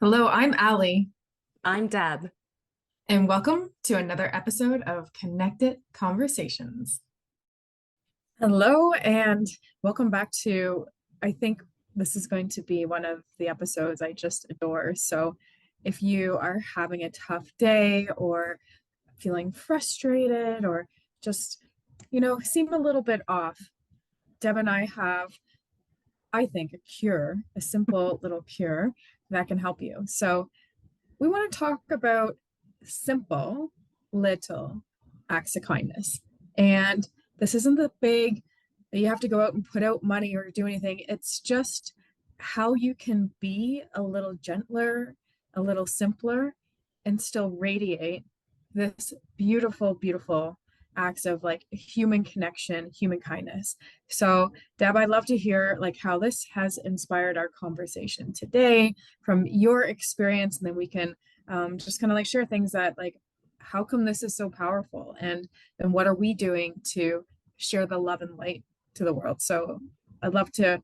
Hello, I'm Allie, I'm Deb. and welcome to another episode of Connected Conversations. Hello, and welcome back to, I think this is going to be one of the episodes I just adore. So, if you are having a tough day or feeling frustrated or just, seem a little bit off, Deb and I have, I think, a cure, a simple little cure that can help you. So, we want to talk about simple little acts of kindness. And this isn't the big that you have to go out and put out money or do anything. It's just how you can be a little gentler, a little simpler, and still radiate this beautiful, beautiful acts of like human connection, human kindness. So, Deb, I'd love to hear like how this has inspired our conversation today from your experience, and then we can just kind of like share things that like how come this is so powerful, and what are we doing to share the love and light to the world. So I'd love to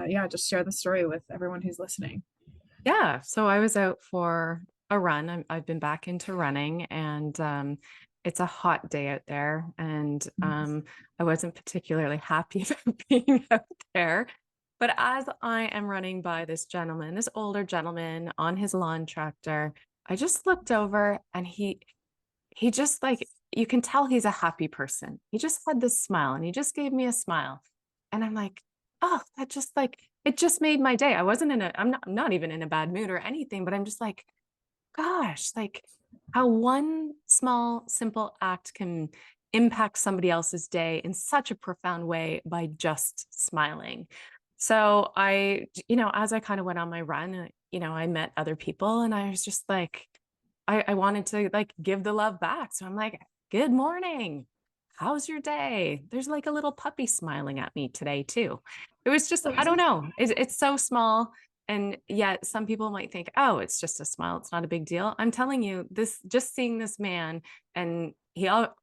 yeah, just share the story with everyone who's listening. Yeah, so I was out for a run. I've been back into running, and it's a hot day out there, and I wasn't particularly happy about being out there. But as I am running by this gentleman, this older gentleman on his lawn tractor, I just looked over, and he just like you can tell he's a happy person. He just had this smile, and he just gave me a smile, and I'm like, oh, that just like it just made my day. I'm not even in a bad mood or anything, but I'm just like, gosh, like how one small, simple act can impact somebody else's day in such a profound way by just smiling. So as I kind of went on my run, I met other people, and I was just like, I wanted to like give the love back. So I'm like, good morning. How's your day? There's like a little puppy smiling at me today too. It was just, I don't know. It's so small. And yet some people might think, oh, it's just a smile. It's not a big deal. I'm telling you, this just seeing this man, and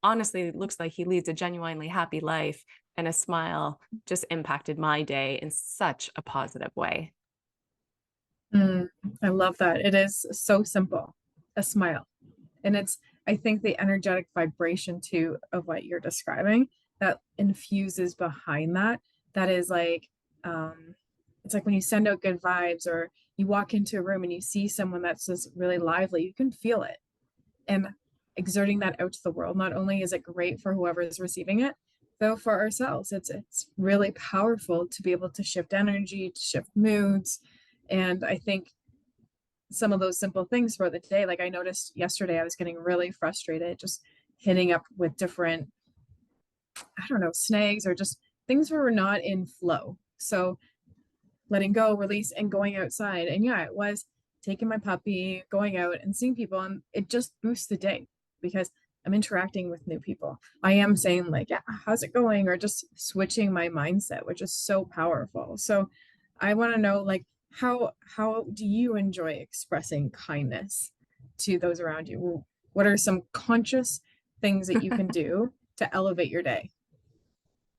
honestly looks like he leads a genuinely happy life, and a smile just impacted my day in such a positive way. Mm, I love that. It is so simple, a smile. And it's, I think, the energetic vibration too of what you're describing that infuses behind that. That is like, um, it's like when you send out good vibes or you walk into a room and you see someone that's just really lively, you can feel it. And exerting that out to the world, not only is it great for whoever is receiving it, though for ourselves, it's really powerful to be able to shift energy, to shift moods. And I think some of those simple things for the day. Like I noticed yesterday, I was getting really frustrated, just hitting up with different, I don't know, snags or just things were not in flow. So letting go, release, and going outside. And yeah, it was taking my puppy, going out and seeing people, and it just boosts the day because I'm interacting with new people. I am saying like, yeah, how's it going? Or just switching my mindset, which is so powerful. So I want to know like how do you enjoy expressing kindness to those around you? What are some conscious things that you can do to elevate your day?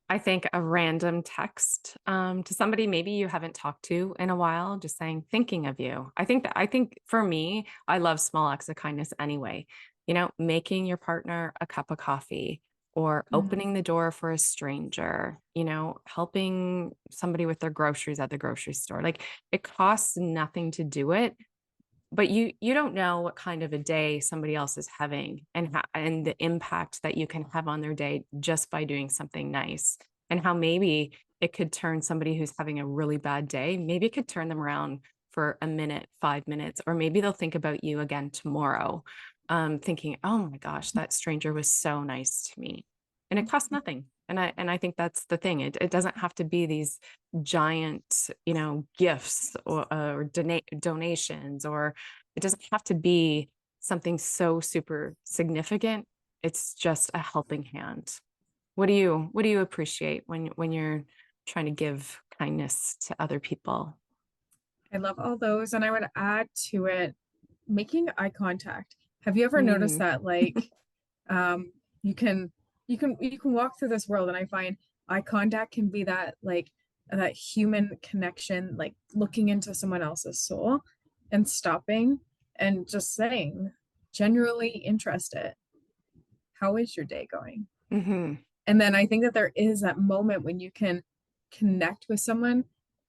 I think a random text to somebody maybe you haven't talked to in a while, just saying, thinking of you. I think for me, I love small acts of kindness anyway. Making your partner a cup of coffee or Mm, opening the door for a stranger, helping somebody with their groceries at the grocery store. Like it costs nothing to do it, but you don't know what kind of a day somebody else is having, and the impact that you can have on their day just by doing something nice, and how maybe it could turn somebody who's having a really bad day, maybe it could turn them around for a minute, 5 minutes, or maybe they'll think about you again tomorrow, thinking, oh my gosh, that stranger was so nice to me, and it costs nothing. And I think that's the thing. It doesn't have to be these giant, gifts or donations, or it doesn't have to be something so super significant. It's just a helping hand. What do you appreciate when you're trying to give kindness to other people? I love all those. And I would add to it making eye contact. Have you ever noticed Mm. that like um you can walk through this world and I find eye contact can be that like that human connection, like looking into someone else's soul. and stopping and just saying, genuinely interested, how is your day going? Mm-hmm. And then I think that there is that moment when you can connect with someone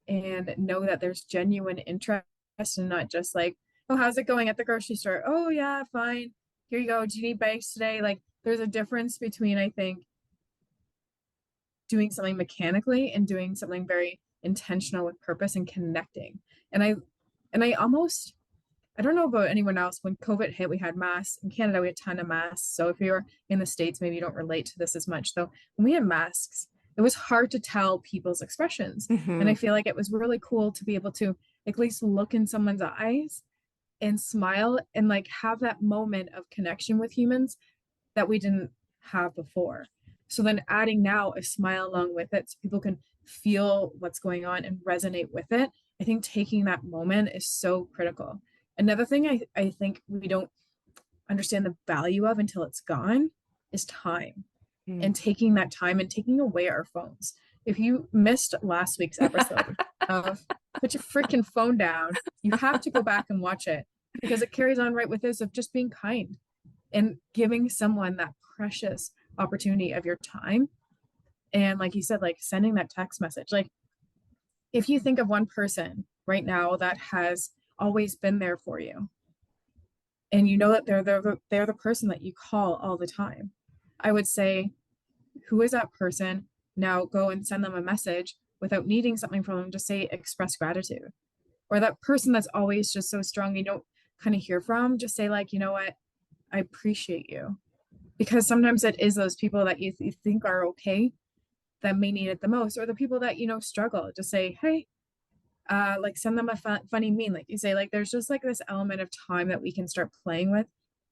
and know that there's genuine interest and not just like, oh, how's it going at the grocery store? Oh, yeah, fine. Here you go. Do you need bags today? Like, there's a difference between, I think, doing something mechanically and doing something very intentional with purpose and connecting. And I almost, I don't know about anyone else. When COVID hit, we had masks. In Canada, we had a ton of masks. So if you're in the States, maybe you don't relate to this as much. Though when we had masks, it was hard to tell people's expressions. And Mm-hmm. I feel like it was really cool to be able to at least look in someone's eyes and smile and like have that moment of connection with humans that we didn't have before. So then adding now a smile along with it so people can feel what's going on and resonate with it. I think taking that moment is so critical. Another thing I think we don't understand the value of until it's gone is time, and taking that time and taking away our phones. If you missed last week's episode of Put Your Freaking Phone Down, you have to go back and watch it because it carries on right with this of just being kind and giving someone that precious opportunity of your time. And like you said, like sending that text message, like if you think of one person right now that has always been there for you and you know that they're the person that you call all the time, I would say, who is that person? Now go and send them a message without needing something from them. Just say express gratitude. Or that person that's always just so strong you don't kind of hear from, just say like, you know what, I appreciate you. Because sometimes it is those people that you think are okay that may need it the most, or the people that struggle. Just say, hey, like send them a funny meme, like you say. Like there's just like this element of time that we can start playing with,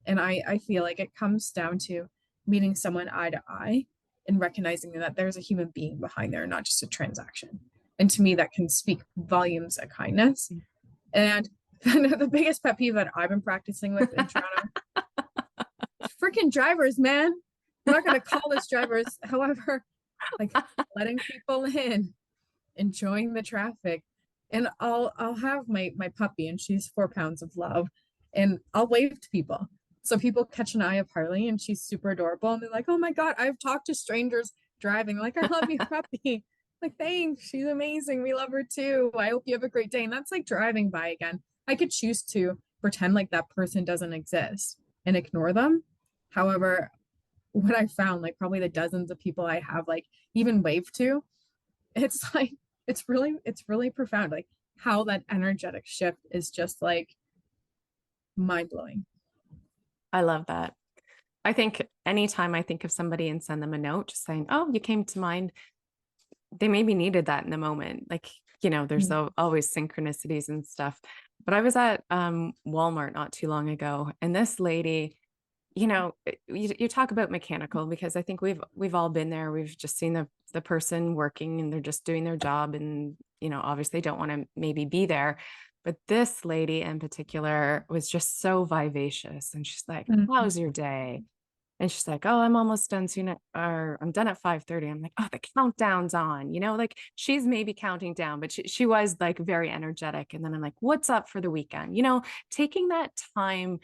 and I feel like it comes down to meeting someone eye to eye and recognizing that there's a human being behind there, not just a transaction. And to me, that can speak volumes of kindness. And the biggest pet peeve that I've been practicing with in Toronto, freaking drivers, man. I'm not gonna call this drivers, however, like letting people in, enjoying the traffic. And I'll have my puppy, and she's 4 pounds of love, and I'll wave to people. So people catch an eye of Harley, and she's super adorable, and they're like, oh my God, I've talked to strangers driving, like, I love you, puppy. Like, thanks, she's amazing. We love her too. I hope you have a great day. And that's like driving by again. I could choose to pretend like that person doesn't exist and ignore them. However, what I found, like probably the dozens of people I have like even waved to, it's like it's really profound. Like how that energetic shift is just like mind blowing. I love that. I think anytime I think of somebody and send them a note just saying, oh, you came to mind, they maybe needed that in the moment. Like, there's always synchronicities and stuff. But I was at Walmart not too long ago, and this lady, you talk about mechanical, because I think we've all been there. We've just seen the person working and they're just doing their job, and obviously don't want to maybe be there. But this lady in particular was just so vivacious, and she's like, how's your day? And she's like, oh, I'm almost done soon, or I'm done at 5:30. I'm like, oh, the countdown's on, like she's maybe counting down, but she was like very energetic. And then I'm like, what's up for the weekend? Taking that time,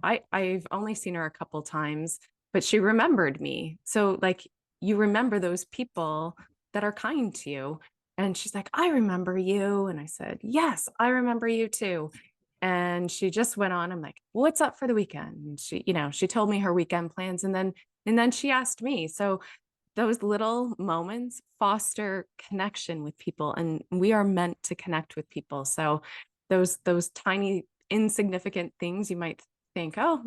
I've only seen her a couple times, but she remembered me. So like, you remember those people that are kind to you. And she's like, I remember you. And I said, yes, I remember you too. And she just went on. I'm like, what's up for the weekend? And she told me her weekend plans, and then she asked me. So those little moments foster connection with people, and we are meant to connect with people. So those tiny insignificant things, you might think, oh,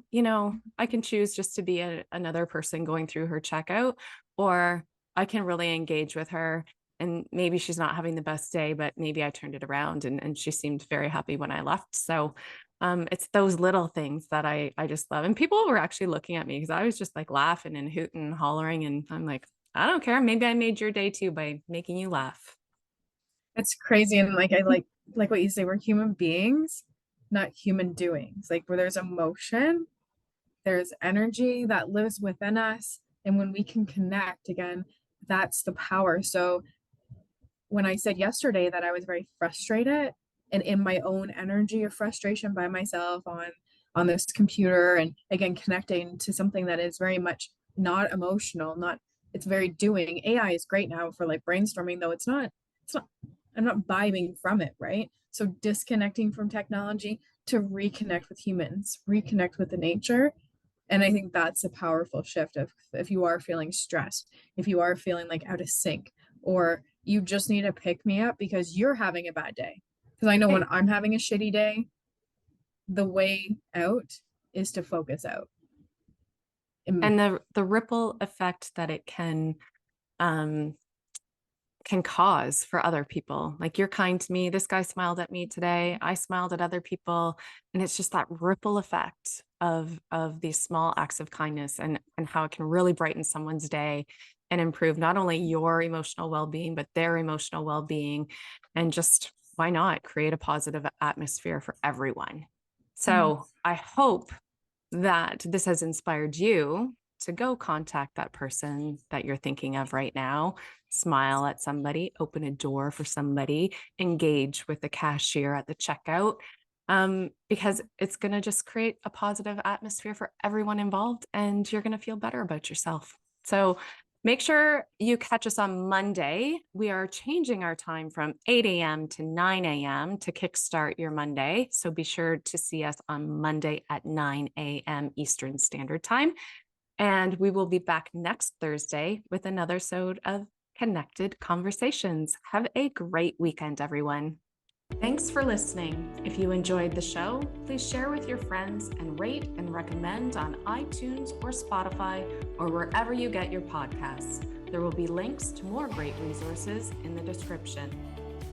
I can choose just to be another person going through her checkout, or I can really engage with her. And maybe she's not having the best day, but maybe I turned it around, and she seemed very happy when I left. So it's those little things that I just love. And people were actually looking at me because I was just like laughing and hooting and hollering. And I'm like, I don't care. Maybe I made your day too by making you laugh. It's crazy. And like I like what you say, we're human beings, not human doings. Like where there's emotion, there's energy that lives within us. And when we can connect again, that's the power. So when I said yesterday that I was very frustrated and in my own energy of frustration by myself on this computer, and again connecting to something that is very much not emotional, not, it's very doing. AI is great now for like brainstorming, though it's not, I'm not vibing from it, right? So disconnecting from technology to reconnect with humans, reconnect with the nature. And I think that's a powerful shift of if you are feeling stressed, if you are feeling like out of sync, or you just need to pick me up because you're having a bad day. Because I know when Right. I'm having a shitty day, the way out is to focus out. And the ripple effect that it can cause for other people. Like, you're kind to me. This guy smiled at me today. I smiled at other people. And it's just that ripple effect of these small acts of kindness, and how it can really brighten someone's day and improve not only your emotional well-being, but their emotional well-being. And just, why not create a positive atmosphere for everyone? So I hope that this has inspired you to go contact that person that you're thinking of right now, smile at somebody, open a door for somebody, engage with the cashier at the checkout, because it's going to just create a positive atmosphere for everyone involved, and you're going to feel better about yourself. So make sure you catch us on Monday. We are changing our time from 8 a.m. to 9 a.m. to kickstart your Monday. So be sure to see us on Monday at 9 a.m. Eastern Standard Time. And we will be back next Thursday with another episode of Connected Conversations. Have a great weekend, everyone. Thanks for listening. If you enjoyed the show, please share with your friends and rate and recommend on iTunes or Spotify or wherever you get your podcasts. There will be links to more great resources in the description.